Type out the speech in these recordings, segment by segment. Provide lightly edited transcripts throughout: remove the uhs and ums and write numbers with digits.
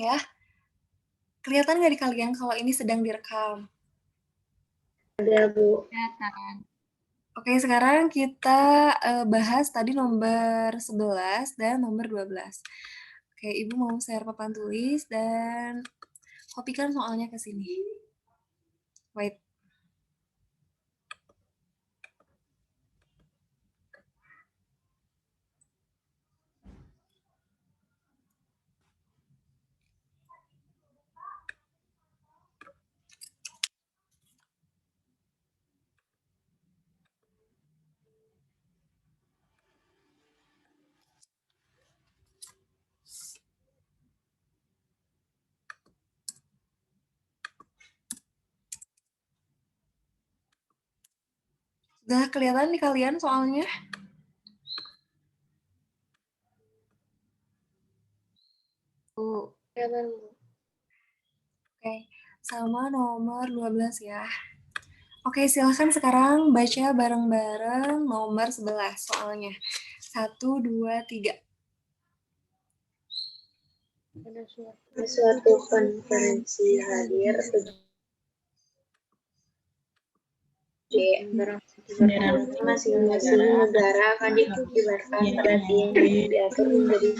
ya. Kelihatan nggak di kalian kalau ini sedang direkam? Ada, Bu. Kelihatan. Oke, sekarang kita bahas tadi nomor 11 dan nomor 12. Oke, Ibu mau share papan tulis dan kopikan soalnya ke sini. Wait. Sudah kelihatan di kalian soalnya? Kelihatan, Bu. Oke, sama nomor 12 ya. Oke, silahkan sekarang baca bareng-bareng nomor 11 soalnya. 1, 2, 3. Ada suatu konferensi hadir masing-masing negara akan dikibarkan pada tiang yang diatur menjadi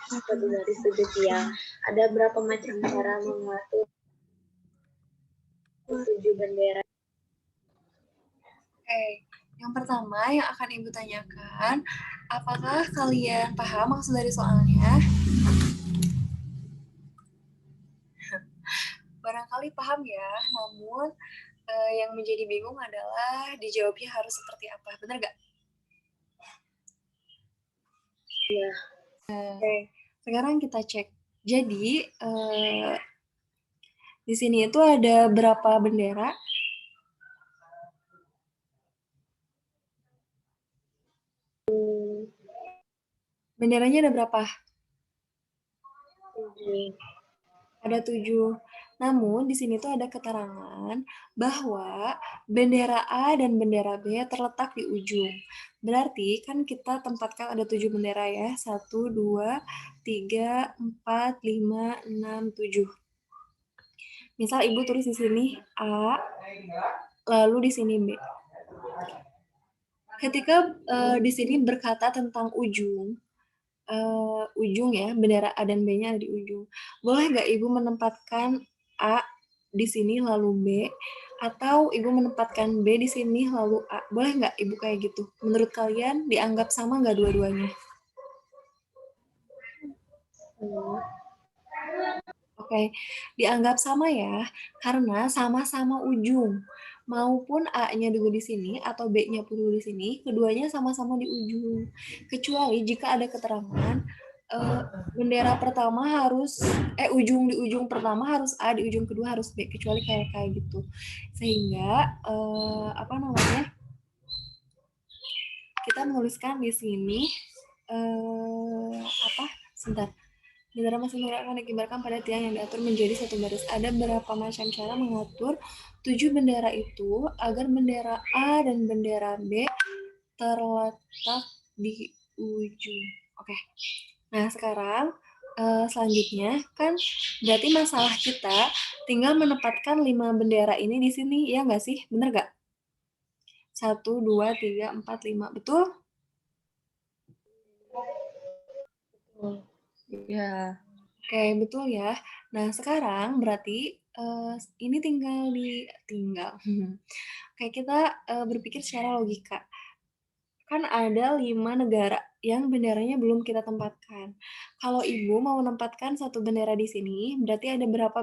satu garis 7 tiang. Ada berapa macam cara membuat 7 bendera? Oke, yang pertama yang akan Ibu tanyakan, apakah kalian paham maksud dari soalnya? Barangkali paham ya, namun yang menjadi bingung adalah dijawabnya harus seperti apa, benar nggak? Iya. Oke, sekarang kita cek. Jadi, di sini itu ada berapa bendera? Benderanya ada berapa? 7. Ada 7. Namun di sini tuh ada keterangan bahwa bendera A dan bendera B terletak di ujung. Berarti kan kita tempatkan ada 7 bendera ya. 1, 2, 3, 4, 5, 6, 7. Misal Ibu tulis di sini A, lalu di sini B. Ketika di sini berkata tentang ujung ya, bendera A dan B-nya ada di ujung. Boleh nggak Ibu menempatkan A di sini lalu B, atau Ibu menempatkan B di sini lalu A? Boleh nggak Ibu kayak gitu? Menurut kalian dianggap sama nggak dua-duanya? Oke, dianggap sama ya, karena sama-sama ujung. Maupun A-nya dulu di sini atau B-nya pun dulu di sini, keduanya sama-sama di ujung. Kecuali jika ada keterangan bendera pertama harus ujung di ujung pertama harus A, di ujung kedua harus B, kecuali kayak gitu. Sehingga apa namanya? Kita menuliskan di sini apa? Sebentar. Bendera masing-masing akan dikibarkan pada tiang yang diatur menjadi satu baris. Ada berapa macam cara mengatur 7 bendera itu agar bendera A dan bendera B terletak di ujung. Oke. Nah, sekarang selanjutnya kan berarti masalah kita tinggal menempatkan 5 bendera ini di sini, ya nggak sih? Bener nggak? 1, 2, 3, 4, 5. Betul? Ya. Oke, betul ya. Nah, sekarang berarti ini tinggal. Oke, kita berpikir secara logika. Kan ada 5 negara yang benderanya belum kita tempatkan. Kalau Ibu mau menempatkan satu bendera di sini, berarti ada berapa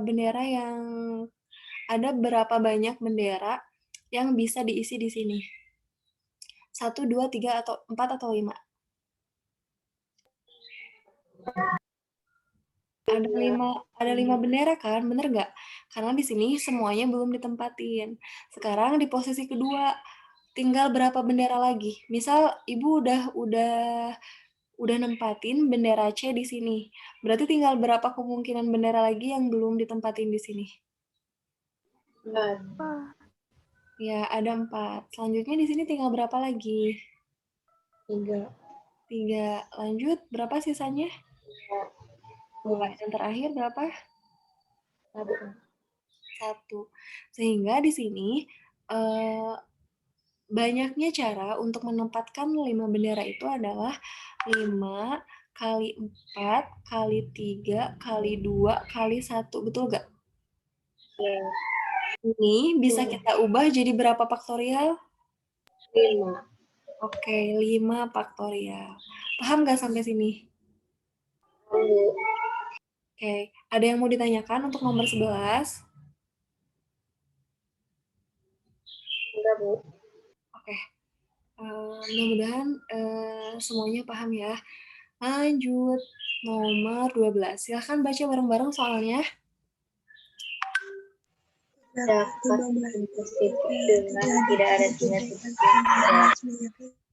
banyak bendera yang bisa diisi di sini? 1, 2, 3, atau 4, atau 5? Ada 5 bendera kan, bener nggak? Karena di sini semuanya belum ditempatin. Sekarang di posisi kedua, tinggal berapa bendera lagi? Misal Ibu udah nempatin bendera C di sini. Berarti tinggal berapa kemungkinan bendera lagi yang belum ditempatin di sini? 4. Ya, ada 4. Selanjutnya di sini tinggal berapa lagi? 3. 3. Lanjut, berapa sisanya? yang terakhir berapa? 1. 1. Sehingga di sini banyaknya cara untuk menempatkan 5 bendera itu adalah 5 kali 4 kali 3 kali 2 kali 1. Betul nggak? Ya. Ini bisa kita ubah jadi berapa faktorial? 5. Oke, 5 faktorial. Paham nggak sampai sini? Oke, ada yang mau ditanyakan untuk nomor 11? Enggak, Bu. Oke, mudah-mudahan semuanya paham ya. Lanjut, nomor 12. Silahkan baca bareng-bareng soalnya. Dapat positif dengan tidak ada tiga titik yang ada.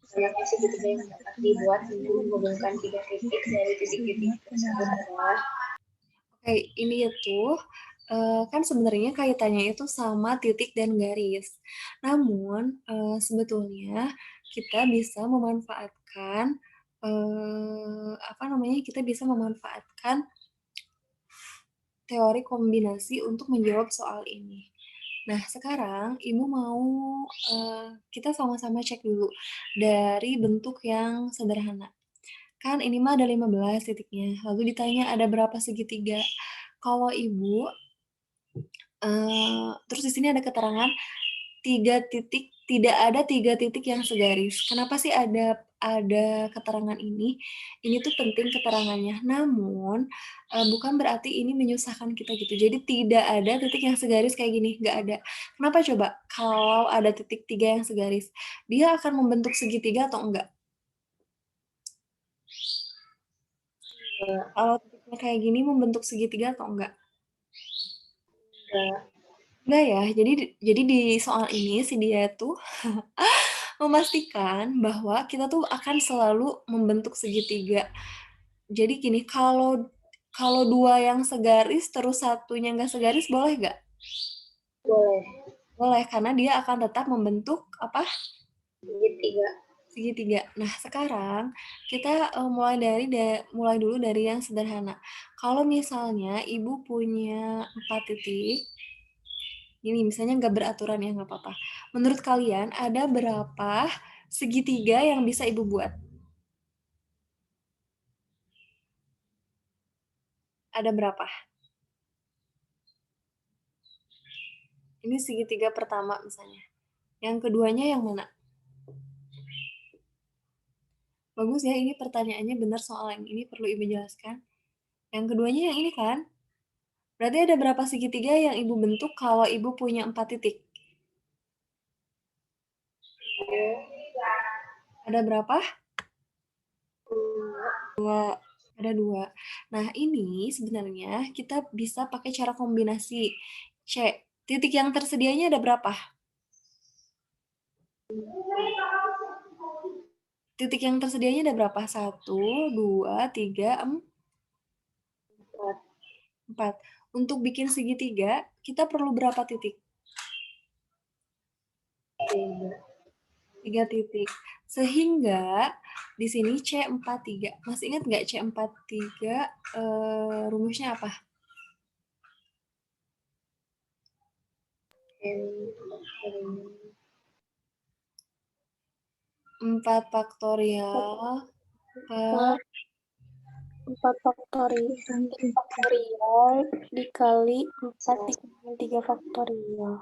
Banyaknya segitiga yang dapat dibuat untuk menghubungkan 3 titik dari titik-titik tersebut adalah. Oke, ini itu kan sebenarnya kaitannya itu sama titik dan garis. Namun sebetulnya kita bisa memanfaatkan kita bisa memanfaatkan teori kombinasi untuk menjawab soal ini. Nah, sekarang Ibu mau kita sama-sama cek dulu dari bentuk yang sederhana. Kan ini mah ada 15 titiknya. Lalu ditanya ada berapa segitiga. Kalau Ibu, terus di sini ada keterangan 3 titik, tidak ada 3 titik yang segaris. Kenapa sih ada keterangan ini? Ini tuh penting keterangannya. Namun bukan berarti ini menyusahkan kita gitu. Jadi tidak ada titik yang segaris kayak gini, nggak ada. Kenapa coba? Kalau ada titik 3 yang segaris, dia akan membentuk segitiga atau enggak? Kalau titiknya kayak gini membentuk segitiga atau enggak? Enggak ya. Jadi di soal ini si dia tuh memastikan bahwa kita tuh akan selalu membentuk segitiga. Jadi gini, kalau kalau 2 yang segaris terus satunya nggak segaris boleh nggak? Boleh. Boleh, karena dia akan tetap membentuk apa? Segitiga. Segitiga. Nah, sekarang kita mulai dulu dari yang sederhana. Kalau misalnya Ibu punya 4 titik, ini misalnya nggak beraturan ya, nggak apa-apa. Menurut kalian ada berapa segitiga yang bisa Ibu buat? Ada berapa? Ini segitiga pertama misalnya. Yang keduanya yang mana? Bagus ya, ini pertanyaannya benar soal yang ini perlu Ibu jelaskan. Yang keduanya yang ini kan? Berarti ada berapa segitiga yang Ibu bentuk kalau Ibu punya 4 titik? Ada berapa? 2. Ada 2. Nah, ini sebenarnya kita bisa pakai cara kombinasi. C. Titik yang tersedianya ada berapa? Titik yang tersedianya ada berapa? 1, 2, 3, 4. Untuk bikin segitiga, kita perlu berapa titik? 3 titik. Sehingga di sini C43. Masih ingat nggak C43 rumusnya apa? 4 faktorial per 4 faktorial dikali 4 dikali 3 faktorial.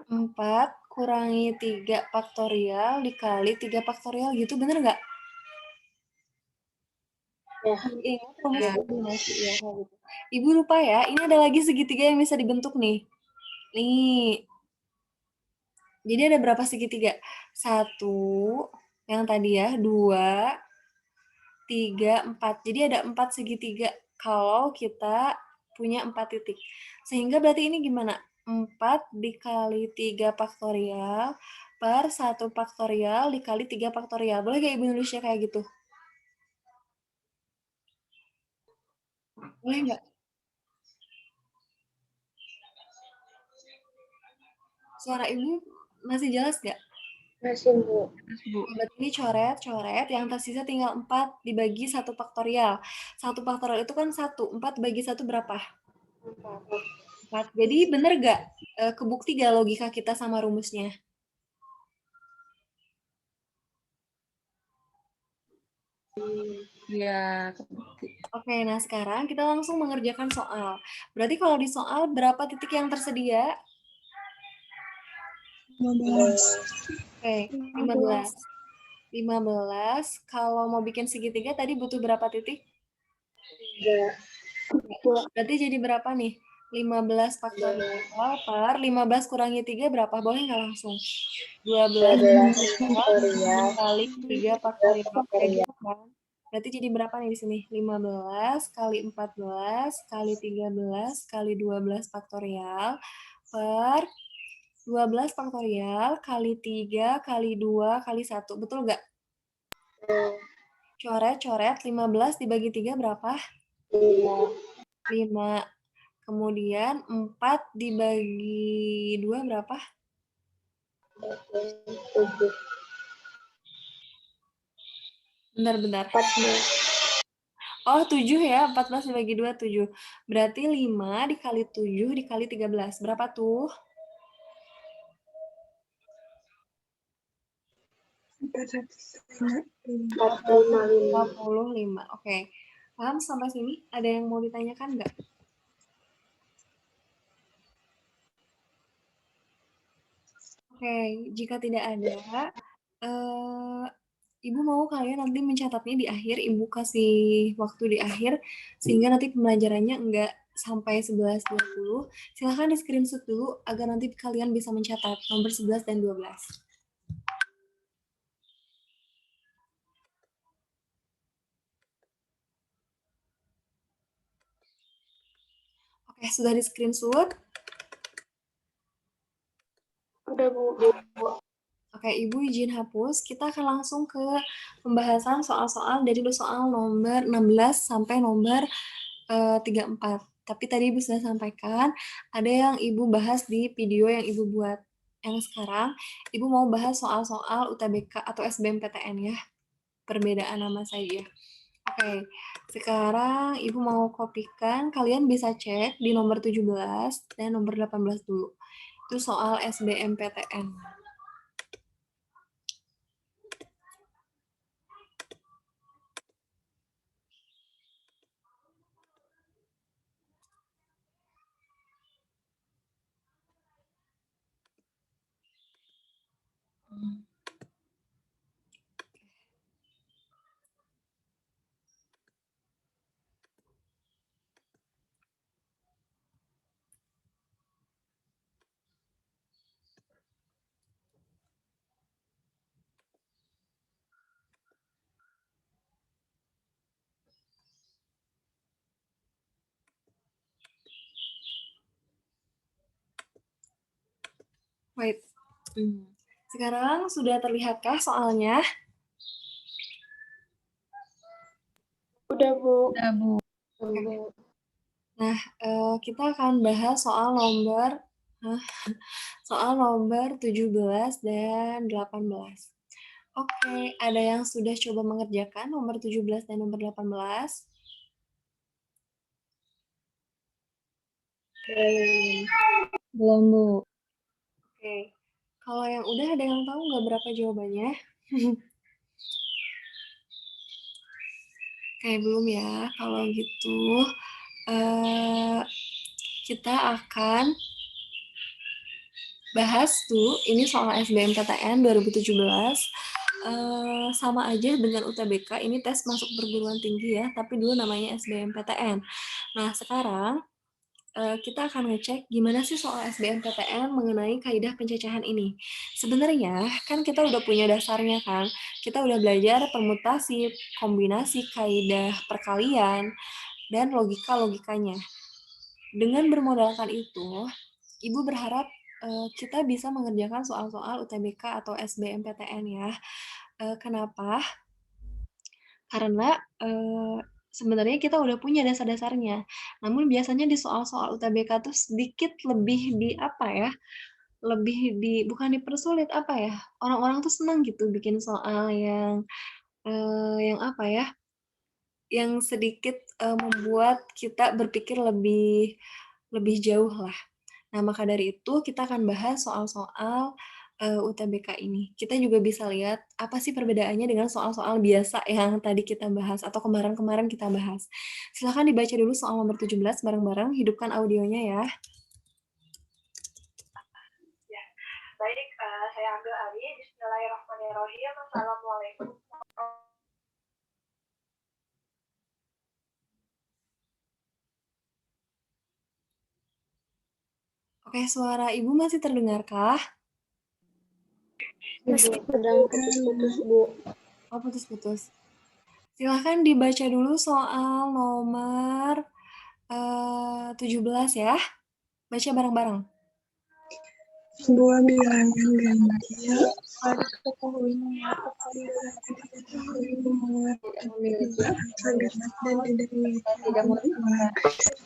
4 kurangi 3 faktorial dikali 3 faktorial gitu, bener nggak? Ya. Ingat rumus kombinasi ya, gitu. Ibu lupa ya, ini ada lagi segitiga yang bisa dibentuk nih. Nih. Jadi ada berapa segitiga? 1, yang tadi ya, 2, 3, 4. Jadi ada 4 segitiga kalau kita punya 4 titik. Sehingga berarti ini gimana? 4 dikali 3 faktorial per 1 faktorial dikali 3 faktorial. Boleh gak Ibu nulisnya kayak gitu? Boleh nggak? Suara Ibu masih jelas nggak? Masih, Bu. Berarti ini coret, yang tersisa tinggal 4 dibagi 1 faktorial. 1 faktorial itu kan 1, 4 bagi 1 berapa? 4. Jadi bener gak? Kebukti gak logika kita sama rumusnya? Ya, Oke, nah sekarang kita langsung mengerjakan soal. Berarti kalau di soal berapa titik yang tersedia? 15. Oke, 15. 15. Kalau mau bikin segitiga tadi butuh berapa titik? 3. Berarti jadi berapa nih? 15 faktorial per 15 kurangi 3 berapa? Boleh nggak langsung? 12 12 faktorial kali 3 3 faktorial. Kayak faktorial. gitu kan? Berarti jadi berapa nih di sini? 15 kali 14 kali 13 kali 12 faktorial per 12 faktorial kali 3 kali 2 kali 1. Betul nggak? Coret-coret 15 dibagi 3 berapa? 5. 5. Kemudian 4 dibagi 2 berapa? 7. Bentar-bentar. 14. Oh, 7 ya. 14 dibagi 2, 7. Berarti 5 dikali 7 dikali 13. Berapa tuh? 45. Oke. Paham sampai sini? Ada yang mau ditanyakan nggak? Oke, jika tidak ada, Ibu mau kalian nanti mencatatnya di akhir, Ibu kasih waktu di akhir, sehingga nanti pembelajarannya enggak sampai 11.20. Silahkan di screenshot dulu, agar nanti kalian bisa mencatat nomor 11 dan 12. Oke, sudah di screenshot? udah Bu. Oke, Ibu izin hapus. Kita akan langsung ke pembahasan soal-soal dari soal nomor 16 sampai nomor 34. Tapi tadi Ibu sudah sampaikan, ada yang Ibu bahas di video yang Ibu buat. Yang sekarang, Ibu mau bahas soal-soal UTBK atau SBMPTN ya. Perbedaan nama saja. Oke, sekarang Ibu mau kopikan, kalian bisa cek di nomor 17 dan nomor 18 dulu. Itu soal SBMPTN. Wait. Sekarang sudah terlihatkah soalnya? Udah Bu. Nah, kita akan bahas soal nomor 17 dan 18. Oke, ada yang sudah coba mengerjakan nomor 17 dan nomor 18? Belum Bu. Oke, kalau yang udah ada yang tahu nggak berapa jawabannya? Kayak belum ya, kalau gitu kita akan bahas tuh, ini soal SBMPTN 2017, sama aja dengan UTBK, ini tes masuk perguruan tinggi ya, tapi dulu namanya SBMPTN. Nah, sekarang kita akan ngecek gimana sih soal SBMPTN mengenai kaidah pencacahan ini. Sebenarnya kan kita udah punya dasarnya kan, kita udah belajar permutasi, kombinasi, kaidah perkalian, dan logika-logikanya. Dengan bermodalkan itu, Ibu berharap kita bisa mengerjakan soal-soal UTBK atau SBMPTN ya. Kenapa? Karena sebenarnya kita udah punya dasar-dasarnya. Namun biasanya di soal-soal UTBK tuh sedikit lebih di apa ya? bukan dipersulit, apa ya, orang-orang tuh senang gitu bikin soal yang apa ya, yang sedikit, membuat kita berpikir lebih jauh lah. Nah, maka dari itu kita akan bahas soal-soal, UTBK ini. Kita juga bisa lihat apa sih perbedaannya dengan soal-soal biasa yang tadi kita bahas atau kemarin-kemarin kita bahas. Silahkan dibaca dulu soal nomor 17 bareng-bareng, hidupkan audionya ya. Ya, baik, saya ambil alih. Bismillahirrahmanirrahim. Assalamualaikum. Oke, suara Ibu masih terdengarkah? Masih Sedang putus-putus, Bu. Oh, putus-putus. Silahkan dibaca dulu soal nomor 17 ya. Baca bareng-bareng. sebuah bilangan ganjil pada ketahui memuat Memiliki angka genap dan tidak memiliki tidak ulang.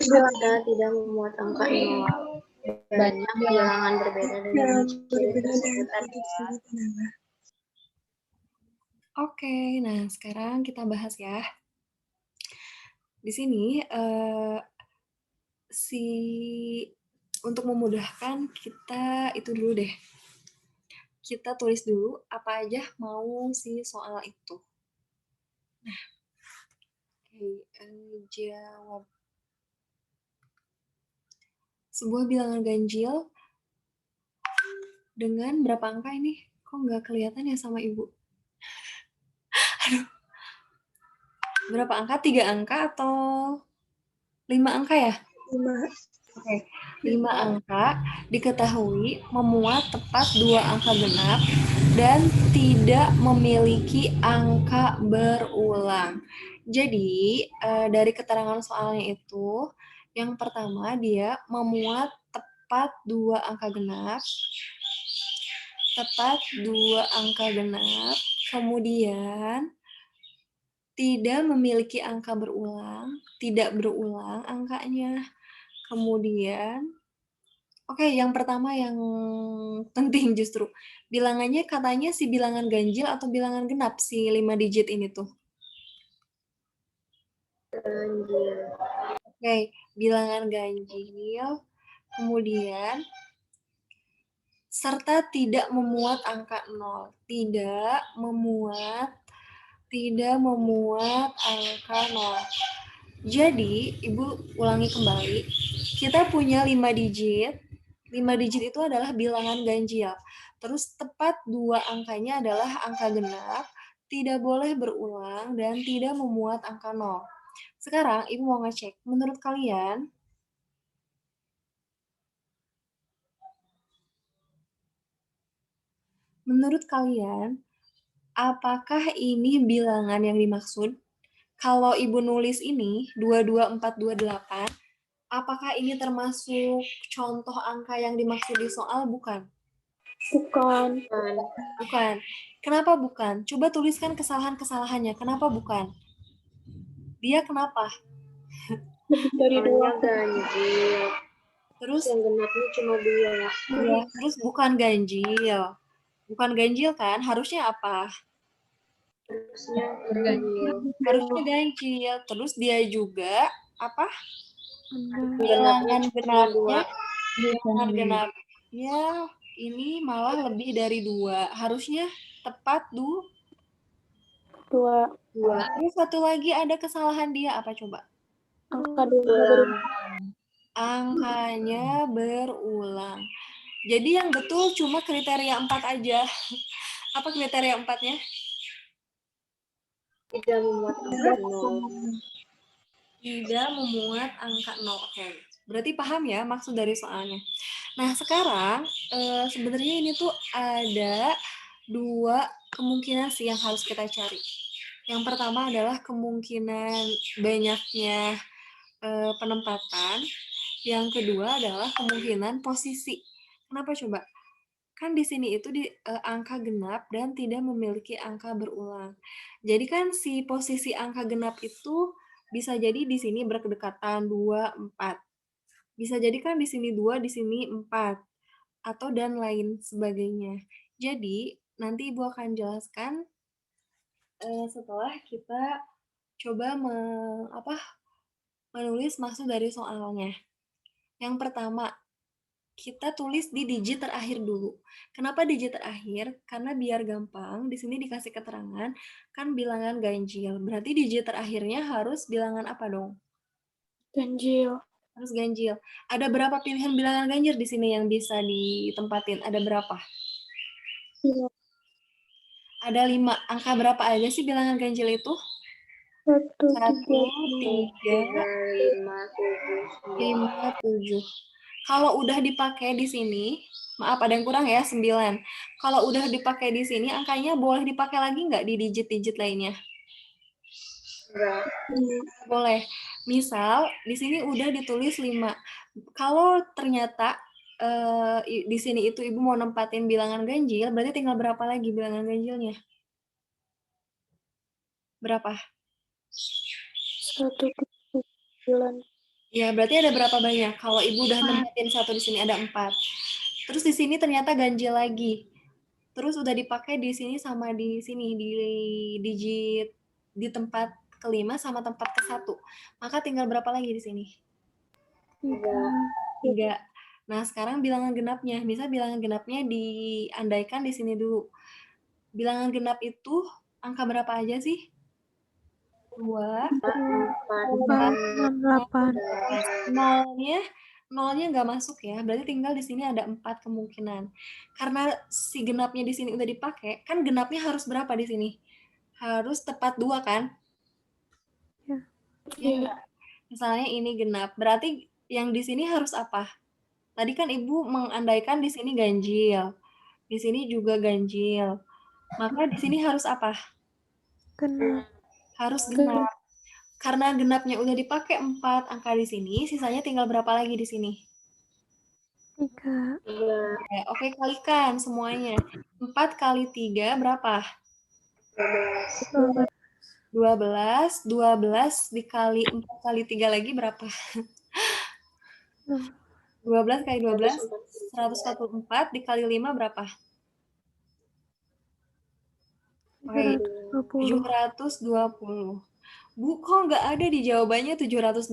Kita tidak memuat angka nol. Banyak bilangan berbeda dari Yang ciri berbeda dari tersebut ciri tersebut adalah Oke, nah sekarang kita bahas ya. Di sini untuk memudahkan kita itu dulu deh. Kita tulis dulu apa aja mau si soal itu. Nah, oke, jawab. Sebuah bilangan ganjil dengan berapa angka ini? Kok nggak kelihatan ya sama Ibu? Aduh. Berapa angka? 3 angka atau 5 angka ya? 5. Oke, 5 angka diketahui memuat tepat 2 angka genap dan tidak memiliki angka berulang. Jadi, dari keterangan soalnya itu, yang pertama dia memuat tepat 2 angka genap, kemudian tidak memiliki angka berulang, tidak berulang angkanya. Kemudian, oke, yang pertama yang penting justru. Bilangannya katanya si bilangan ganjil atau bilangan genap si 5 digit ini tuh. ganjil. Oke, bilangan ganjil. Kemudian, serta tidak memuat angka 0. Tidak memuat angka 0. Jadi, Ibu ulangi kembali. Kita punya 5 digit. 5 digit itu adalah bilangan ganjil. Terus tepat 2 angkanya adalah angka genap, tidak boleh berulang, dan tidak memuat angka 0. Sekarang Ibu mau ngecek, menurut kalian, apakah ini bilangan yang dimaksud? Kalau Ibu nulis ini, 22428, apakah ini termasuk contoh angka yang dimaksud di soal? Bukan. Bukan. Kenapa bukan? Coba tuliskan kesalahan-kesalahannya. Kenapa bukan? Dia kenapa? dari 2. Ganjil. Terus yang genapnya cuma 2. ya, terus bukan ganjil. Bukan ganjil kan? Harusnya apa? Harusnya ganjil. Harusnya ganjil. Terus dia juga apa? Genapnya Bilangan genapnya ini malah lebih dari 2. Harusnya tepat 2. 2. Terus satu lagi ada kesalahan dia apa coba? Angka 2. Angkanya berulang. Jadi yang betul cuma kriteria 4 aja. Apa kriteria 4-nya? Tidak memuat angka 0. Tidak memuat angka 0. Oke. Berarti paham ya maksud dari soalnya. Nah, sekarang sebenarnya ini tuh ada 2 kemungkinan sih yang harus kita cari. Yang pertama adalah kemungkinan banyaknya penempatan. Yang kedua adalah kemungkinan posisi. Kenapa coba? Kan di sini itu angka genap dan tidak memiliki angka berulang. Jadi kan si posisi angka genap itu bisa jadi di sini berdekatan 2, 4. Bisa jadi kan di sini 2, di sini 4. atau dan lain sebagainya. Jadi, nanti Ibu akan jelaskan setelah kita coba menulis maksud dari soalnya. Yang pertama, kita tulis di digit terakhir dulu. Kenapa digit terakhir? Karena biar gampang, di sini dikasih keterangan, kan bilangan ganjil. Berarti digit terakhirnya harus bilangan apa dong? Ganjil. Harus ganjil. Ada berapa pilihan bilangan ganjil di sini yang bisa ditempatin? Ada berapa? Iya. Ada 5. Angka berapa aja sih bilangan ganjil itu? 1, 1, 3, 3, 5, 7, 5, 7. Kalau udah dipakai di sini, maaf ada yang kurang ya, 9. Kalau udah dipakai di sini, angkanya boleh dipakai lagi nggak di digit-digit lainnya? enggak. Boleh. Misal, di sini udah ditulis 5. Kalau ternyata di sini itu Ibu mau nempatin bilangan ganjil, berarti tinggal berapa lagi bilangan ganjilnya? Berapa? 1, 9. Ya, berarti ada berapa banyak? Kalau Ibu udah nempatin 1 di sini ada 4. Terus di sini ternyata ganjil lagi. Terus udah dipakai di sini sama di sini, di digit di tempat kelima sama tempat ke-1. Maka tinggal berapa lagi di sini? 3. Nah, sekarang bilangan genapnya. Bisa bilangan genapnya diandaikan di sini dulu. Bilangan genap itu angka berapa aja sih? 2, 4, 8. Nolnya nggak masuk ya, berarti tinggal di sini ada 4 kemungkinan. Karena si genapnya di sini udah dipakai, kan genapnya harus berapa di sini? Harus tepat 2 kan? Iya. Misalnya ini genap, berarti yang di sini harus apa? Tadi kan Ibu mengandaikan di sini ganjil, di sini juga ganjil. Maka di sini harus apa? Genap. Harus genap. Karena genapnya udah dipakai 4 angka di sini, sisanya tinggal berapa lagi di sini? 3. Oke, kalikan semuanya. 4 kali 3 berapa? 12. 12. 12 dikali 4 kali 3 lagi berapa? 12 kali 12, 144 dikali 5 berapa? Oke, 720. Bu, kok nggak ada di jawabannya 720?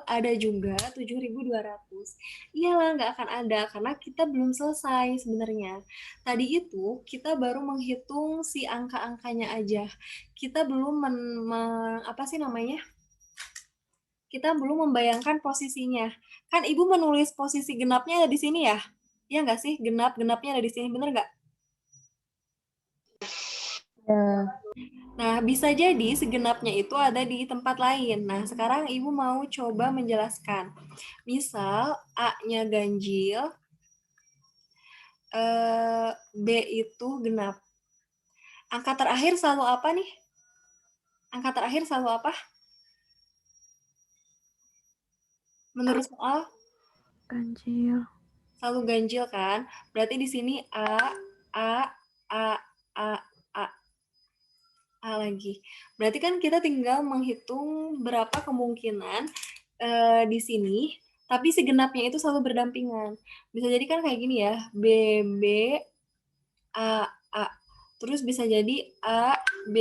Ada juga 7.200. Iyalah, nggak akan ada, karena kita belum selesai sebenarnya. Tadi itu, kita baru menghitung si angka-angkanya aja. Kita belum, apa sih namanya? Kita belum membayangkan posisinya. Kan Ibu menulis posisi genapnya ada di sini ya? Iya nggak sih? Genapnya ada di sini, bener nggak? Ya. Nah, bisa jadi segenapnya itu ada di tempat lain. Nah, sekarang Ibu mau coba menjelaskan. Misal, A-nya ganjil, B itu genap. Angka terakhir selalu apa nih? Angka terakhir selalu apa? Menurut soal? Ganjil. Selalu ganjil kan? Berarti di sini A, A, A, A, A. A lagi. Berarti kan kita tinggal menghitung berapa kemungkinan di sini, tapi si genapnya itu selalu berdampingan. Bisa jadi kan kayak gini ya, B, B, A, A. Terus bisa jadi A, B,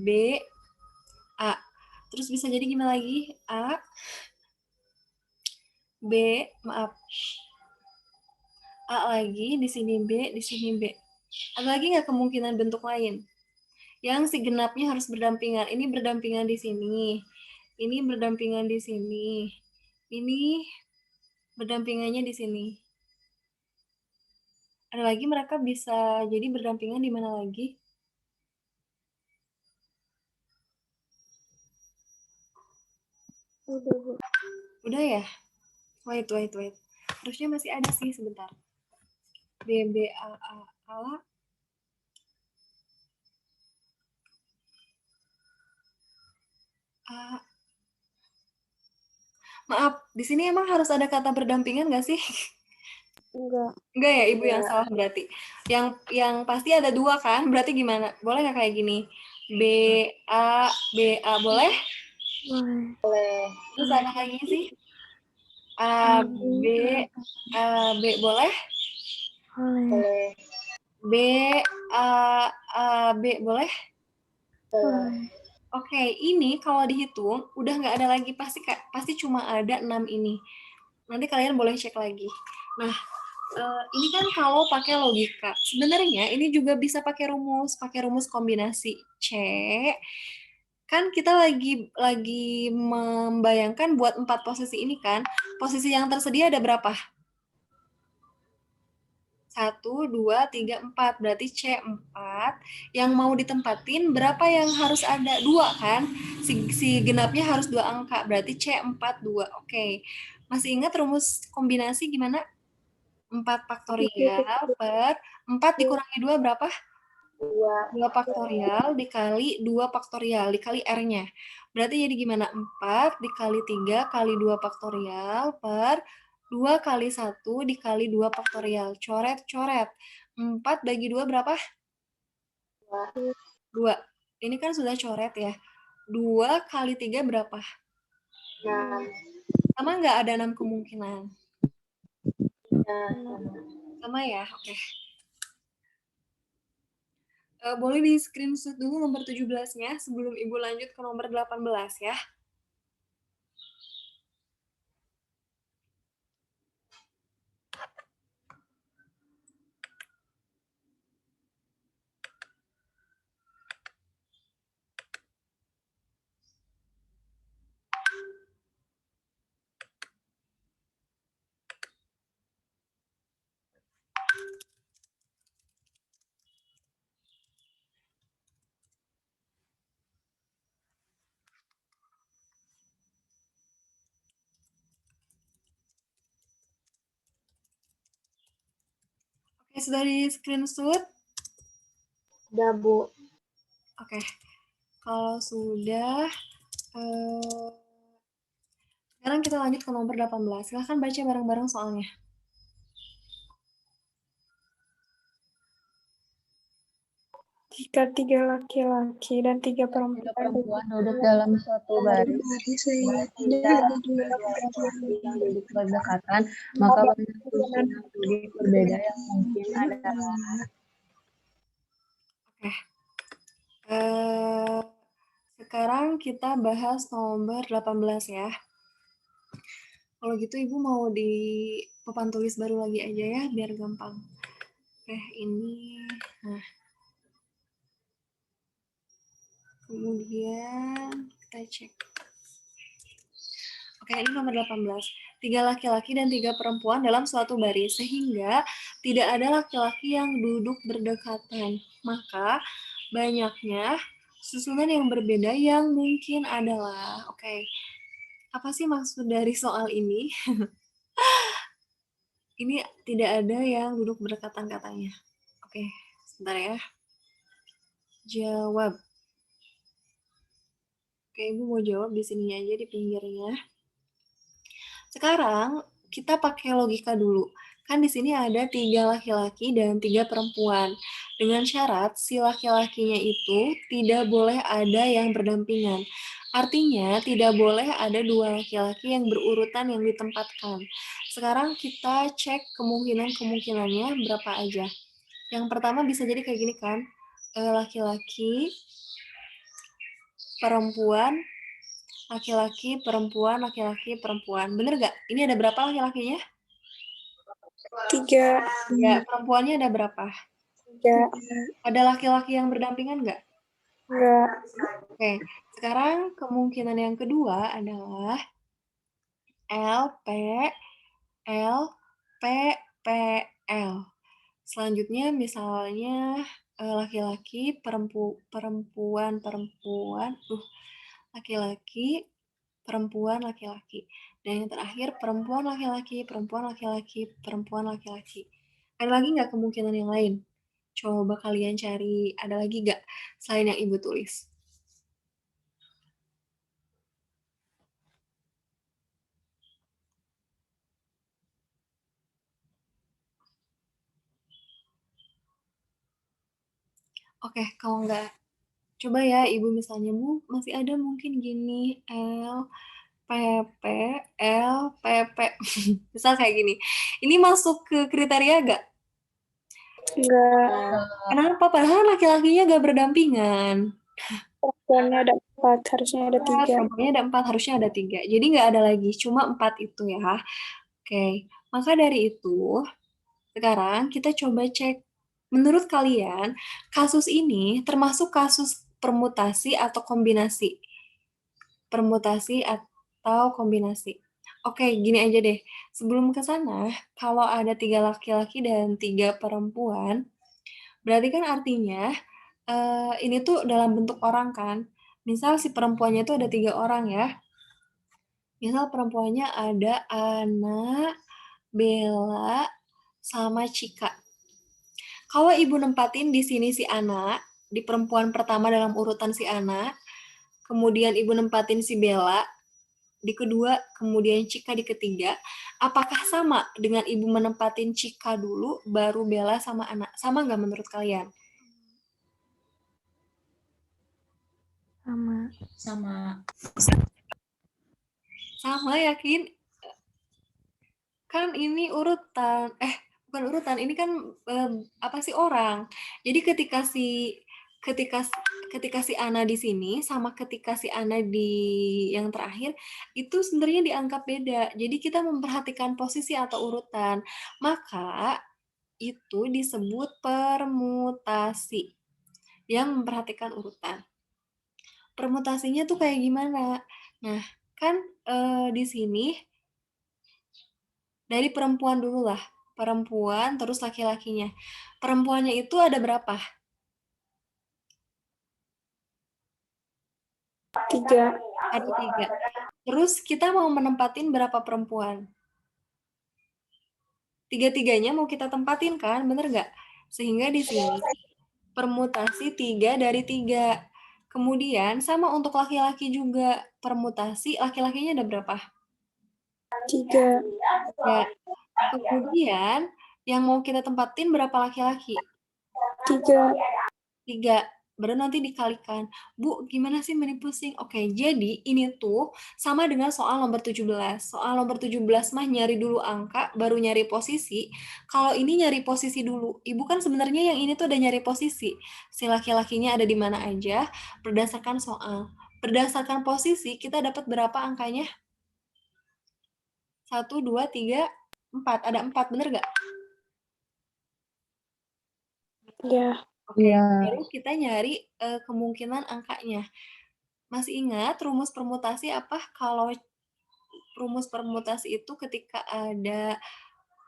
B, A. Terus bisa jadi gimana lagi? A, B, maaf. A lagi, di sini B, di sini B. Ada lagi nggak kemungkinan bentuk lain? Yang si genapnya harus berdampingan. Ini berdampingan di sini. Ini berdampingan di sini. Ini berdampingannya di sini. Ada lagi mereka bisa jadi berdampingan di mana lagi? Udah ya? Wait. Harusnya masih ada sih, sebentar. B, B, A, A, A. A. Maaf, di sini emang harus ada kata berdampingan nggak sih? Enggak ya, Ibu yang salah berarti. Yang pasti ada 2 kan? Berarti gimana? Boleh nggak kayak gini? B, A, boleh? Boleh. Terus ada lagi sih? A, B, boleh? Boleh. B, B boleh? Oke, ini kalau dihitung udah nggak ada lagi, pasti cuma ada 6 ini. Nanti kalian boleh cek lagi. Nah, ini kan kalau pakai logika. Sebenarnya ini juga bisa pakai rumus kombinasi C. Kan kita lagi membayangkan buat 4 posisi ini kan. Posisi yang tersedia ada berapa? 1, 2, 3, 4. Berarti C4. Yang mau ditempatin berapa yang harus ada? 2 kan? Si genapnya harus 2 angka. Berarti C4, 2. Oke. Masih ingat rumus kombinasi gimana? 4 faktorial per 4 dikurangi 2 berapa? 2 faktorial dikali 2 faktorial dikali R-nya. Berarti jadi gimana? 4 dikali 3 kali 2 faktorial per 2 kali 1 dikali 2 faktorial. Coret-coret. 4 bagi 2 berapa? 2. Ini kan sudah coret ya. 2 kali 3 berapa? 6. Sama nggak ada 6 kemungkinan? Nah, Sama ya? Oke. Boleh di screenshot dulu nomor 17-nya sebelum Ibu lanjut ke nomor 18 ya. Oke, sudah di screenshot? udah Bu. Oke, kalau sudah, sekarang kita lanjut ke nomor 18. Silahkan baca bareng-bareng soalnya. Jika 3 laki-laki dan 3 perempuan duduk dalam suatu baris, tidak ada dua laki-laki yang duduk berdekatan, maka banyak kemungkinan duduk berbeda yang mungkin adalah Oke. Sekarang kita bahas nomor 18 ya. Kalau gitu Ibu mau di papan tulis baru lagi aja ya, biar gampang. Oke, ini. Nah. Kemudian kita cek. Oke, ini nomor 18. 3 laki-laki dan 3 perempuan dalam suatu baris, sehingga tidak ada laki-laki yang duduk berdekatan. Maka, banyaknya susunan yang berbeda yang mungkin adalah. Oke, apa sih maksud dari soal ini? Ini tidak ada yang duduk berdekatan katanya. Oke, sebentar ya. Jawab. Oke, Ibu mau jawab di sini aja, di pinggirnya. Sekarang kita pakai logika dulu. Kan di sini ada 3 laki-laki dan 3 perempuan. Dengan syarat si laki-lakinya itu tidak boleh ada yang berdampingan. Artinya tidak boleh ada 2 laki-laki yang berurutan yang ditempatkan. Sekarang kita cek kemungkinan-kemungkinannya berapa aja. Yang pertama bisa jadi kayak gini kan. Laki-laki, perempuan, laki-laki, perempuan, laki-laki, perempuan. Bener gak? Ini ada berapa laki-lakinya? 3. Ya, perempuannya ada berapa? 3. Ada laki-laki yang berdampingan nggak? Enggak. Oke, sekarang kemungkinan yang kedua adalah L, P, L, P, P, L. Selanjutnya misalnya laki-laki, perempuan, laki-laki, perempuan, laki-laki. Dan yang terakhir perempuan, laki-laki, perempuan, laki-laki, perempuan, laki-laki. Ada lagi nggak kemungkinan yang lain? Coba kalian cari, ada lagi nggak selain yang Ibu tulis? Oke, kalau nggak, coba ya Ibu misalnya, Bu, masih ada mungkin gini, L, P, P, L, P, P. Misal kayak gini. Ini masuk ke kriteria nggak? Enggak. Kenapa? Padahal laki-lakinya gak berdampingan. Perempuannya ada 4, harusnya ada 3. Perempuannya ada 4, harusnya ada 3. Jadi nggak ada lagi, cuma 4 itu ya. Oke, maka dari itu, sekarang kita coba cek, menurut kalian, kasus ini termasuk kasus permutasi atau kombinasi? Permutasi atau kombinasi? Oke, gini aja deh. Sebelum ke sana, kalau ada 3 laki-laki dan 3 perempuan, berarti kan artinya ini tuh dalam bentuk orang kan. Misal si perempuannya tuh ada 3 orang ya. Misal perempuannya ada Ana, Bella, sama Cika. Kalau ibu nempatin di sini si Ana, di perempuan pertama dalam urutan si Ana, kemudian ibu nempatin si Bella, di kedua, kemudian Cika di ketiga, apakah sama dengan ibu menempatin Cika dulu, baru Bella sama Ana? Sama nggak menurut kalian? Sama. Sama, yakin? Kan ini urutan, bukan urutan, ini kan apa sih orang. Jadi ketika ketika si Ana di sini sama ketika si Ana di yang terakhir itu sebenarnya dianggap beda. Jadi kita memperhatikan posisi atau urutan. Maka itu disebut permutasi yang memperhatikan urutan. Permutasinya tuh kayak gimana? Nah, kan di sini dari perempuan dulu lah. Perempuan, terus laki-lakinya. Perempuannya itu ada berapa? 3. Ada 3. Terus kita mau menempatin berapa perempuan? 3-3-nya mau kita tempatin kan? Bener nggak? Sehingga di sini permutasi 3 dari 3. Kemudian sama untuk laki-laki juga. Permutasi laki-lakinya ada berapa? 3. Ya. Kemudian yang mau kita tempatin berapa laki-laki? 3. 3. Baru nanti dikalikan. Bu, gimana sih meni pusing? Oke, jadi ini tuh sama dengan soal nomor 17. Soal nomor 17 mah nyari dulu angka, baru nyari posisi. Kalau ini nyari posisi dulu. Ibu kan sebenarnya yang ini tuh udah nyari posisi. Si laki-lakinya ada di mana aja berdasarkan soal. Berdasarkan posisi, kita dapat berapa angkanya? 1, 2, 3, 4. Ada 4, bener nggak? Ya. Oke, Iya. baru kita nyari kemungkinan angkanya. Masih ingat rumus permutasi apa? Kalau rumus permutasi itu ketika ada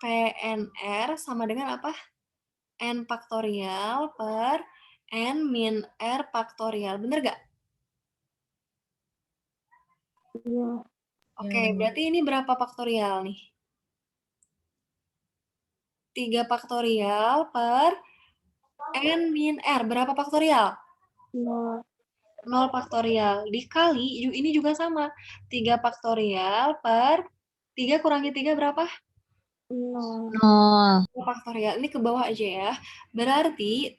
PNR sama dengan apa? N faktorial per N min R faktorial. Bener gak? Iya. Oke, berarti ini berapa faktorial nih? 3 faktorial per N min R. Berapa faktorial? 0. 0 faktorial. Dikali, ini juga sama. 3 faktorial per 3 kurangi 3 berapa? 0. 0. 3 faktorial. Ini ke bawah aja ya. Berarti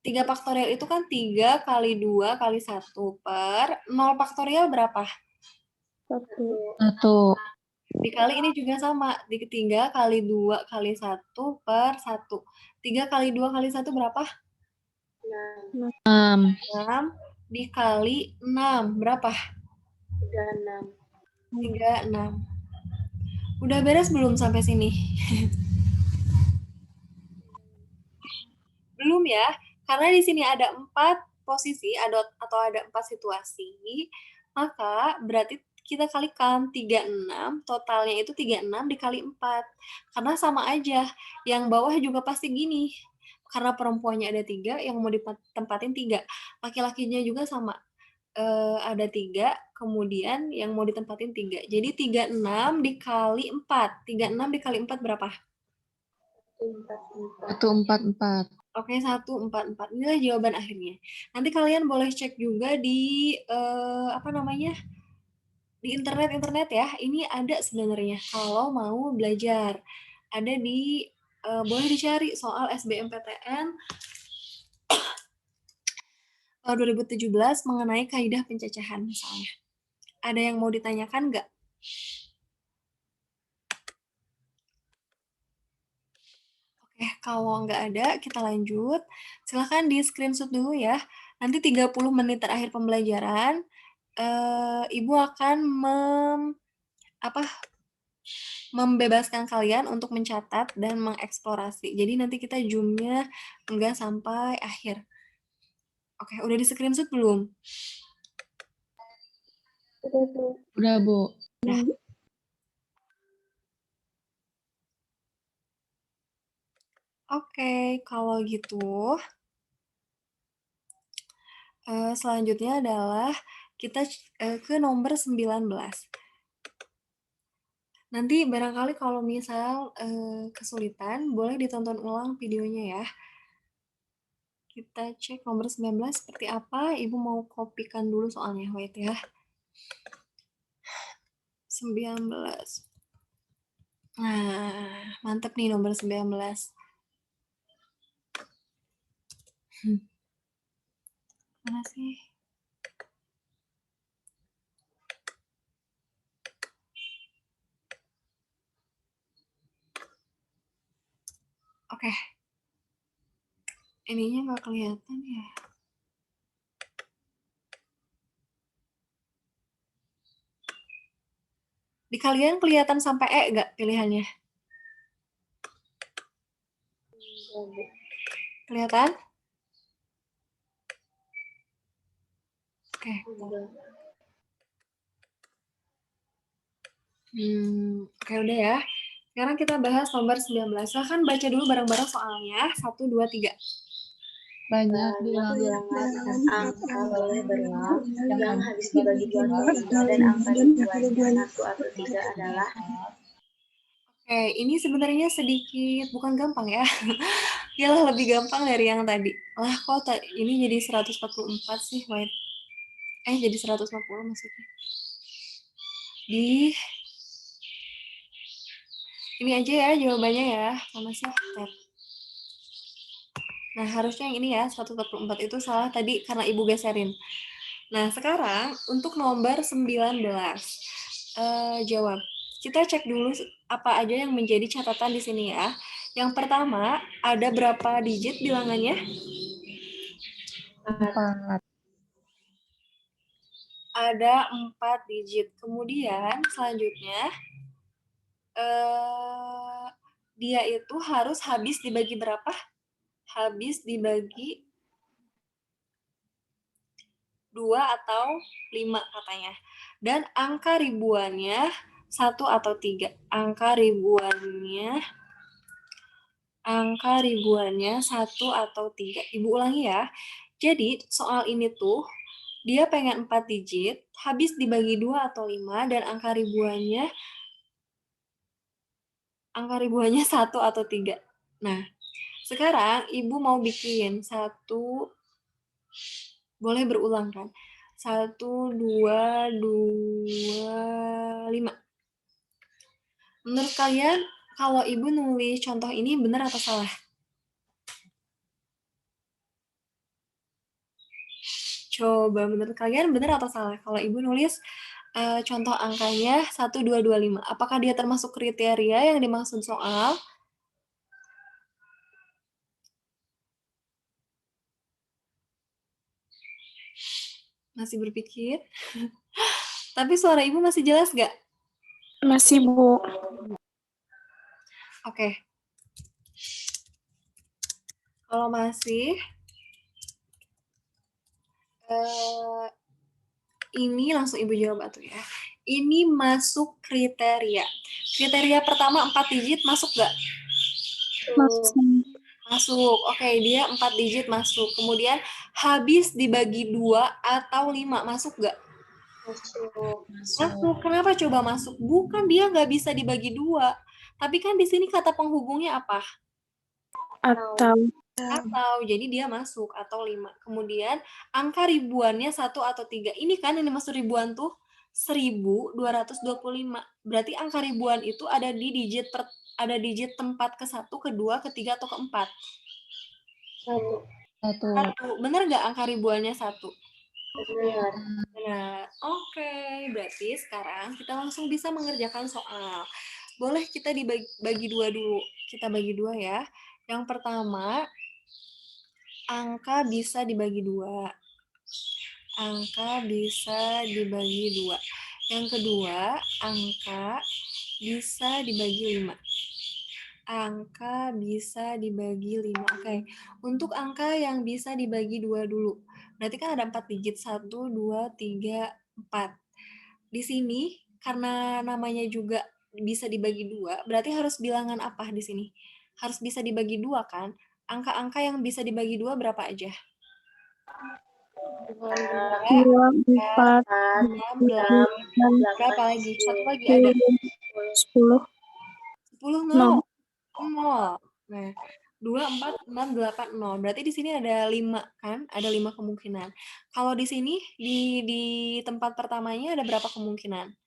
3 faktorial itu kan 3 kali 2 kali 1 per 0 faktorial berapa? 1. 1. Dikali ini juga sama. 3 kali 2 kali 1 per 1. 3 kali 2 kali 1 berapa? 6. 6 dikali 6 berapa? 36. Udah beres belum sampai sini? Belum ya? Karena di sini ada 4 posisi atau ada 4 situasi, maka berarti kita kalikan 36, totalnya itu 36 dikali 4. Karena sama aja, yang bawah juga pasti gini. Karena perempuannya ada 3, yang mau ditempatin 3. Laki-lakinya juga sama. Ada 3, kemudian yang mau ditempatin 3. Jadi 36 dikali 4. 36 dikali 4 berapa? 144. Oke, 144. Inilah jawaban akhirnya. Nanti kalian boleh cek juga di apa namanya? Di internet ya. Ini ada sebenarnya kalau mau belajar. Ada di boleh dicari soal SBMPTN 2017 mengenai kaidah pencacahan misalnya. Ada yang mau ditanyakan nggak? Oke, Kalau nggak ada, kita lanjut. Silahkan di screenshot dulu ya. Nanti 30 menit terakhir pembelajaran, Ibu akan membebaskan kalian untuk mencatat dan mengeksplorasi. Jadi nanti kita zoom-nya nggak sampai akhir. Oke, udah di screenshot belum? Udah, Bu. Oke, kalau gitu, selanjutnya adalah kita ke nomor 19. Nanti barangkali kalau misal kesulitan, boleh ditonton ulang videonya ya. Kita cek nomor 19 seperti apa. Ibu mau kopikan dulu soalnya, wait ya. 19. Nah, mantep nih nomor 19. Mana sih? Oke. Ininya nggak kelihatan ya. Di kalian kelihatan sampai E nggak pilihannya? Kelihatan? Oke. Oke udah ya. Sekarang kita bahas nomor 19. Silahkan baca dulu bareng-bareng soalnya. 1, 2, 3. Banyak bilangan bilangan angka boleh berulang yang habis dibagi 2 atau 5 dan angka ribuannya 1 atau 3 adalah. Oke, ini sebenarnya sedikit bukan gampang ya. Yalah lebih gampang dari yang tadi. Lah kok ini jadi 144 sih, wait. Jadi 150 maksudnya. Ini aja ya jawabannya ya, sama sih. Nah, harusnya yang ini ya, 144 itu salah tadi karena Ibu geserin. Nah, sekarang untuk nomor 19. Jawab. Kita cek dulu apa aja yang menjadi catatan di sini ya. Yang pertama, ada berapa digit bilangannya? 4. Ada 4 digit. Kemudian selanjutnya, dia itu harus habis dibagi berapa? Habis dibagi 2 atau 5 katanya. Dan angka ribuannya 1 atau 3. Angka ribuannya 1 atau 3. Ibu ulangi ya. Jadi soal ini tuh dia pengen 4 digit, habis dibagi 2 atau 5, dan angka ribuannya 1 atau 3. Nah, sekarang Ibu mau bikin 1, boleh berulang kan? 1, 2, 5. Menurut kalian, kalau Ibu nulis contoh ini benar atau salah? Coba menurut kalian benar atau salah? Kalau Ibu nulis contoh angkanya 1, 2, 5. Apakah dia termasuk kriteria yang dimaksud soal? Masih berpikir? Tapi suara Ibu masih jelas nggak? Masih, Bu. Oke. Kalau masih, ini langsung Ibu jawab atuh ya. Ini masuk kriteria. Kriteria pertama 4 digit masuk nggak? Masuk. Oke, dia 4 digit masuk. Kemudian habis dibagi 2 atau 5 masuk nggak? Masuk. Kenapa coba masuk? Bukan dia nggak bisa dibagi 2. Tapi kan di sini kata penghubungnya apa? Atau. Jadi dia masuk atau 5. Kemudian angka ribuannya 1 atau 3. Ini kan yang dimaksud ribuan tuh 1225. Berarti angka ribuan itu ada di digit tempat ke-1, ke-2, ke-3 atau ke-4. 1. Benar nggak angka ribuannya 1? Benar. Oke, berarti sekarang kita langsung bisa mengerjakan soal. Boleh kita dibagi 2 dulu. Kita bagi 2 ya. Yang pertama, angka bisa dibagi 2. Angka bisa dibagi 2. Yang kedua, angka bisa dibagi 5. Angka bisa dibagi 5. Oke. Untuk angka yang bisa dibagi 2 dulu. Berarti kan ada 4 digit. 1, 2, 3, 4. Di sini, karena namanya juga bisa dibagi 2, berarti harus bilangan apa di sini? Harus bisa dibagi 2 kan? Angka-angka yang bisa dibagi 2 berapa aja? 2, 2, 4, 6, 7, 8. Berapa lagi? Satu lagi ada. 10, 10, 6. 0. 0. Nah, 2, 4, 6, 8, 0. Berarti di sini ada 5 kan? Ada 5 kemungkinan. Kalau di sini, di tempat pertamanya ada berapa kemungkinan?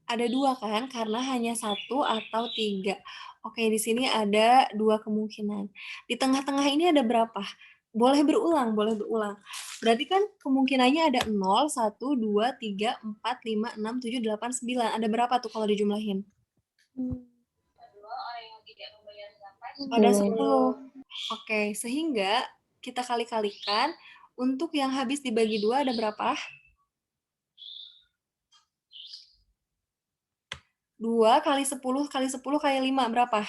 Ada 2 kan? Karena hanya 1 atau 3. Oke, di sini ada 2 kemungkinan. Di tengah-tengah ini ada berapa? Boleh berulang, boleh berulang. Berarti kan kemungkinannya ada 0, 1, 2, 3, 4, 5, 6, 7, 8, 9. Ada berapa tuh kalau dijumlahin? Ada 10. Oke, sehingga kita kali-kalikan untuk yang habis dibagi 2 ada berapa? 2 kali 10 kali 10 kali 5 berapa?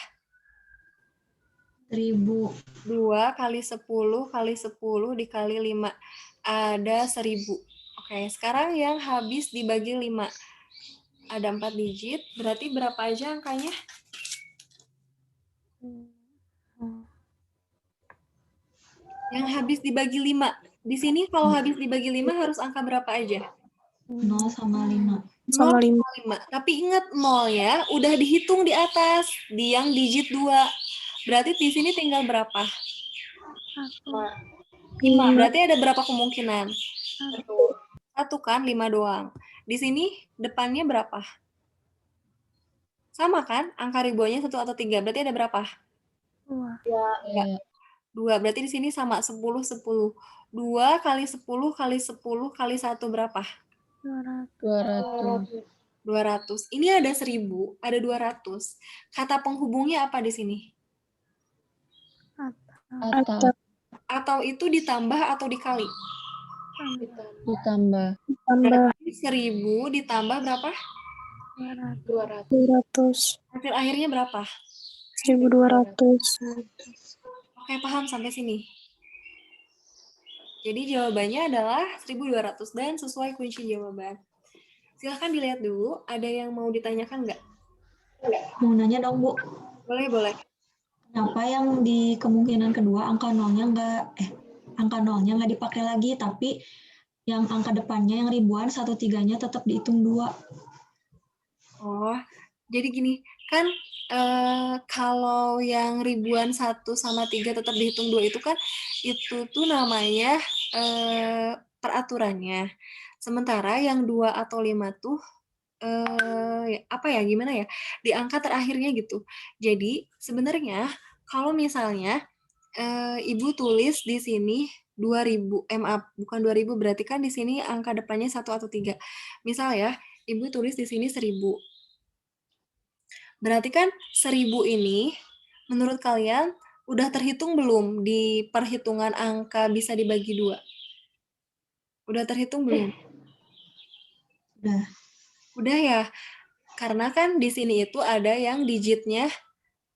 1000. 2 kali 10 kali 10 dikali 5. Ada 1000. Oke, sekarang yang habis dibagi 5. Ada 4 digit, berarti berapa aja angkanya? Yang habis dibagi 5. Di sini kalau habis dibagi 5 harus angka berapa aja? 0 sama 5. 0 Sama 5. sama 5. Tapi ingat 0 ya, udah dihitung di atas, di yang digit 2. Berarti di sini tinggal berapa? 5. Berarti ada berapa kemungkinan? 1 kan, 5 doang. Di sini depannya berapa? Sama kan? Angka ribuannya 1 atau 3. Berarti ada berapa? 2. 2. Berarti di sini sama 10, 10. 2 kali 10 kali 10 kali 1 berapa? 200. 200. Ini ada 1000, ada 200. Kata penghubungnya apa di sini? Atau Atau itu ditambah atau dikali? ditambah. Berarti 1000 ditambah berapa? 200. Hasil akhirnya berapa? 1200. Oke, paham sampai sini? Jadi jawabannya adalah 1200 dan sesuai kunci jawaban. Silahkan dilihat dulu, ada yang mau ditanyakan nggak? Mau nanya dong, Bu. Boleh, boleh. Kenapa yang di kemungkinan kedua angka nolnya nggak dipakai lagi, tapi yang angka depannya yang ribuan 1/3-nya tetap dihitung 2. Oh, jadi gini, kan kalau yang ribuan 1 sama 3 tetap dihitung 2 itu kan, itu tuh namanya peraturannya. Sementara yang 2 atau 5 tuh, apa ya, gimana ya, di angka terakhirnya gitu. Jadi sebenarnya kalau misalnya Ibu tulis di sini 2000, maaf, bukan 2000, berarti kan di sini angka depannya 1 atau 3. Misal ya, Ibu tulis di sini 1000. Berarti kan 1000 ini menurut kalian udah terhitung belum di perhitungan angka bisa dibagi 2? Udah terhitung belum? Udah. Udah ya? Karena kan di sini itu ada yang digitnya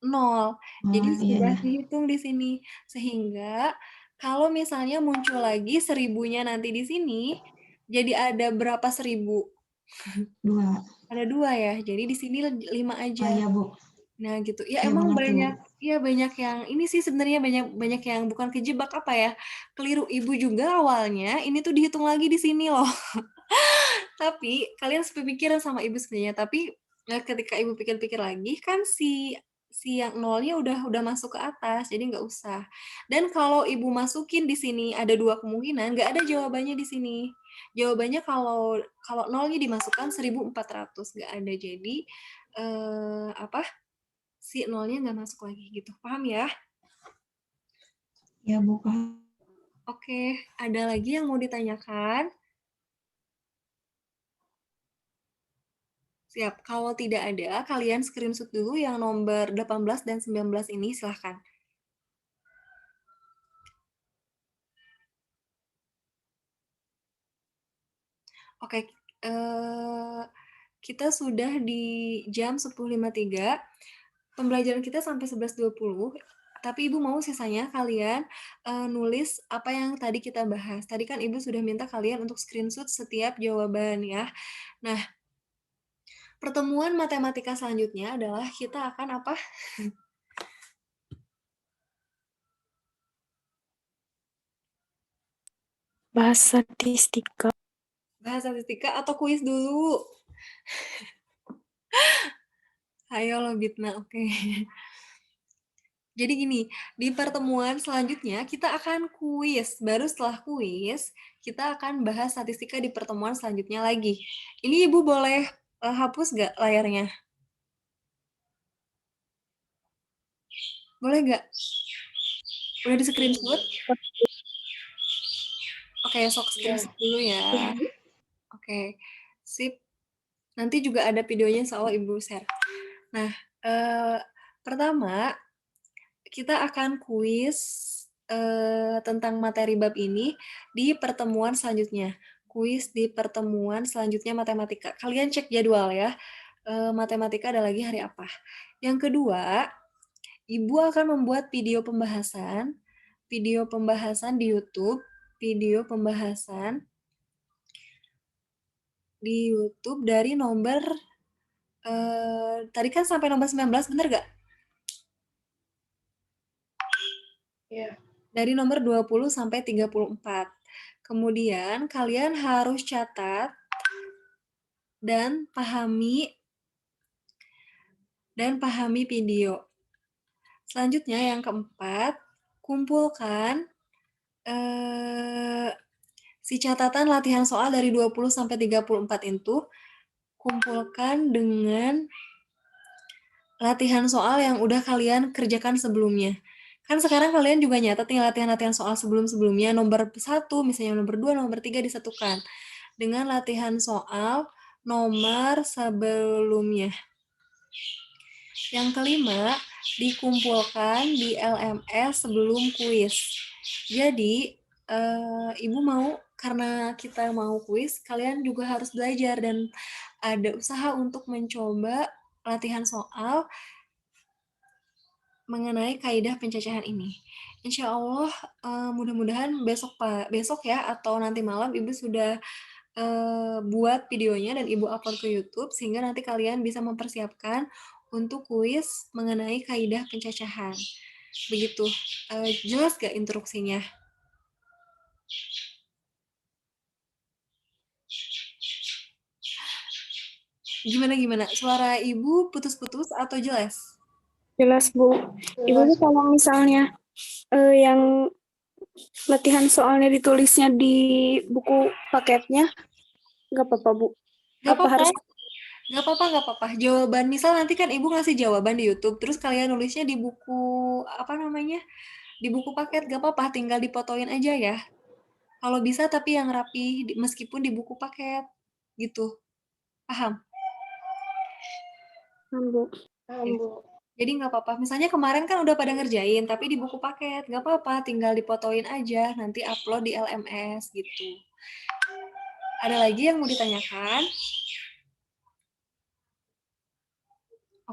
0. Jadi sudah dihitung di sini. Sehingga kalau misalnya muncul lagi 1000-nya nanti di sini, jadi ada berapa 1000? 2. Ada 2 ya. Jadi di sini 5 aja. Ya, Bu. Nah, gitu. Ya Saya emang mengerti, banyak, Bu. ya banyak yang ini sih sebenarnya banyak yang bukan kejebak apa ya? Keliru Ibu juga awalnya, ini tuh dihitung lagi di sini loh. Tapi kalian sepikiran sama Ibu sebenarnya, tapi ketika Ibu pikir-pikir lagi kan si yang nolnya udah masuk ke atas, jadi nggak usah. Dan kalau Ibu masukin di sini ada 2 kemungkinan, nggak ada jawabannya di sini. Jawabannya kalau nolnya dimasukkan 1400, nggak ada. Jadi si nolnya nggak masuk lagi gitu. Paham ya? Ya, Bu. Paham. Oke, ada lagi yang mau ditanyakan? Siap. Kalau tidak ada, kalian screenshot dulu yang nomor 18 dan 19 ini, silahkan. Oke, kita sudah di jam 10.53. Pembelajaran kita sampai 11.20. Tapi Ibu mau sisanya kalian nulis apa yang tadi kita bahas. Tadi kan Ibu sudah minta kalian untuk screenshot setiap jawaban ya. Nah, pertemuan matematika selanjutnya adalah kita akan apa? Bahas statistika. Bahas statistika atau kuis dulu? Ayo lo Bitna, oke. Jadi gini, di pertemuan selanjutnya kita akan kuis. Baru setelah kuis, kita akan bahas statistika di pertemuan selanjutnya lagi. Ini Ibu boleh hapus nggak layarnya? Boleh nggak? Udah di screenshot? Oke, sok screenshot dulu ya. Oke, sip. Nanti juga ada videonya soal Ibu share. Nah, pertama kita akan kuis tentang materi bab ini di pertemuan selanjutnya. Kuis di pertemuan selanjutnya matematika. Kalian cek jadwal ya. Matematika ada lagi hari apa. Yang kedua, Ibu akan membuat video pembahasan di YouTube, video pembahasan di YouTube dari nomor tadi kan sampai nomor 19, bener gak? Iya. Dari nomor 20 sampai 34. Kemudian kalian harus catat dan pahami video. Selanjutnya yang keempat, kumpulkan si catatan latihan soal dari 20 sampai 34 itu, kumpulkan dengan latihan soal yang udah kalian kerjakan sebelumnya. Kan sekarang kalian juga nyatet nih latihan-latihan soal sebelum-sebelumnya, nomor 1, misalnya nomor 2, nomor 3 disatukan dengan latihan soal nomor sebelumnya. Yang kelima, dikumpulkan di LMS sebelum kuis. Jadi, Ibu mau, karena kita mau kuis, kalian juga harus belajar dan ada usaha untuk mencoba latihan soal mengenai kaidah pencacahan ini. Insya Allah mudah-mudahan besok ya atau nanti malam Ibu sudah buat videonya dan Ibu upload ke YouTube sehingga nanti kalian bisa mempersiapkan untuk kuis mengenai kaidah pencacahan. Begitu. Jelas gak instruksinya? Gimana? Suara Ibu putus-putus atau jelas? Jelas, Bu. Ibu tuh kalau misalnya yang latihan soalnya ditulisnya di buku paketnya, nggak apa-apa, Bu. Nggak Apa harus apa-apa. Jawaban, misal nanti kan Ibu ngasih jawaban di YouTube, terus kalian nulisnya di buku, di buku paket, nggak apa-apa, tinggal dipotoin aja ya. Kalau bisa tapi yang rapi, meskipun di buku paket, gitu. Paham? Bu? Jadi nggak apa-apa. Misalnya kemarin kan udah pada ngerjain, tapi di buku paket. Nggak apa-apa, tinggal dipotoin aja. Nanti upload di LMS gitu. Ada lagi yang mau ditanyakan?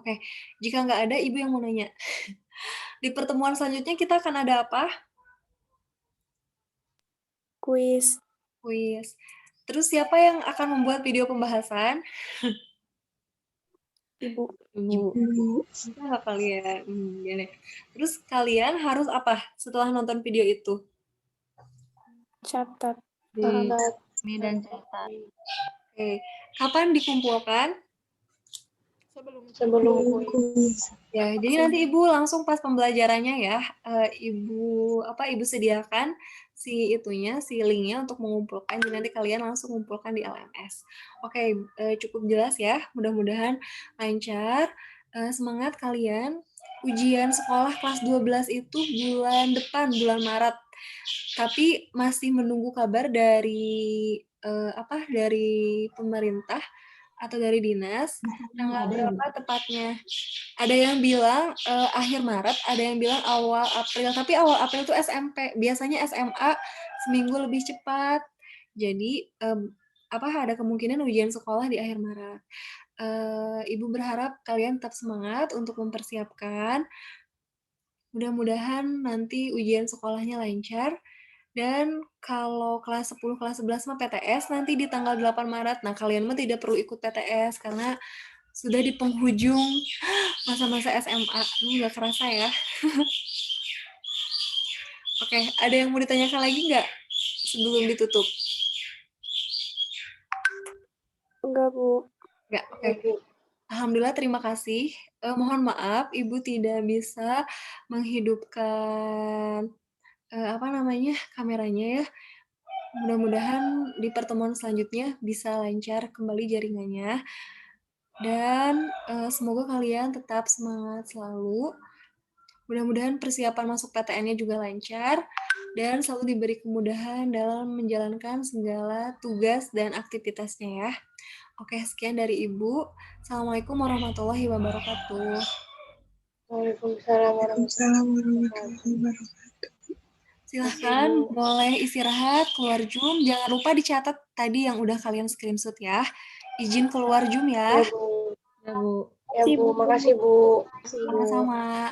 Oke, jika nggak ada, Ibu yang mau nanya. Di pertemuan selanjutnya kita akan ada apa? Kuis. Terus siapa yang akan membuat video pembahasan? Ibu. Bisa nggak kalian? Gini. Terus kalian harus apa setelah nonton video itu? Catat. Ini dan catat. Oke. Kapan dikumpulkan? Sebelum kuis. Ya, jadi nanti Ibu langsung pas pembelajarannya ya, Ibu sediakan si linknya untuk mengumpulkan. Jadi nanti kalian langsung mengumpulkan di LMS. Oke, cukup jelas ya. Mudah-mudahan lancar. Semangat kalian. Ujian sekolah kelas 12 itu bulan depan, bulan Maret. Tapi masih menunggu kabar dari dari pemerintah atau dari dinas. Tanggal berapa tepatnya? Ada yang bilang akhir Maret, ada yang bilang awal April. Tapi awal April itu SMP. Biasanya SMA seminggu lebih cepat. Jadi ada kemungkinan ujian sekolah di akhir Maret. Ibu berharap kalian tetap semangat untuk mempersiapkan. Mudah-mudahan nanti ujian sekolahnya lancar. Dan kalau kelas 10, kelas 11 mah PTS nanti di tanggal 8 Maret. Nah, kalian mah tidak perlu ikut PTS karena sudah di penghujung masa-masa SMA. Nggak kerasa ya. Oke, ada yang mau ditanyakan lagi nggak sebelum ditutup? Enggak, Bu. Nggak, oke. Alhamdulillah, terima kasih. Mohon maaf, Ibu tidak bisa menghidupkan kameranya ya. Mudah-mudahan di pertemuan selanjutnya bisa lancar kembali jaringannya. Dan semoga kalian tetap semangat selalu. Mudah-mudahan persiapan masuk PTN-nya juga lancar dan selalu diberi kemudahan dalam menjalankan segala tugas dan aktivitasnya ya. Oke, sekian dari Ibu. Assalamualaikum warahmatullahi wabarakatuh. Waalaikumsalam warahmatullahi wabarakatuh. Silahkan boleh istirahat, keluar Zoom. Jangan lupa dicatat tadi yang udah kalian screenshot ya. Izin keluar Zoom ya. Ya, Bu. Ya, Bu. Ya, Bu. Makasih, Bu. Sama-sama.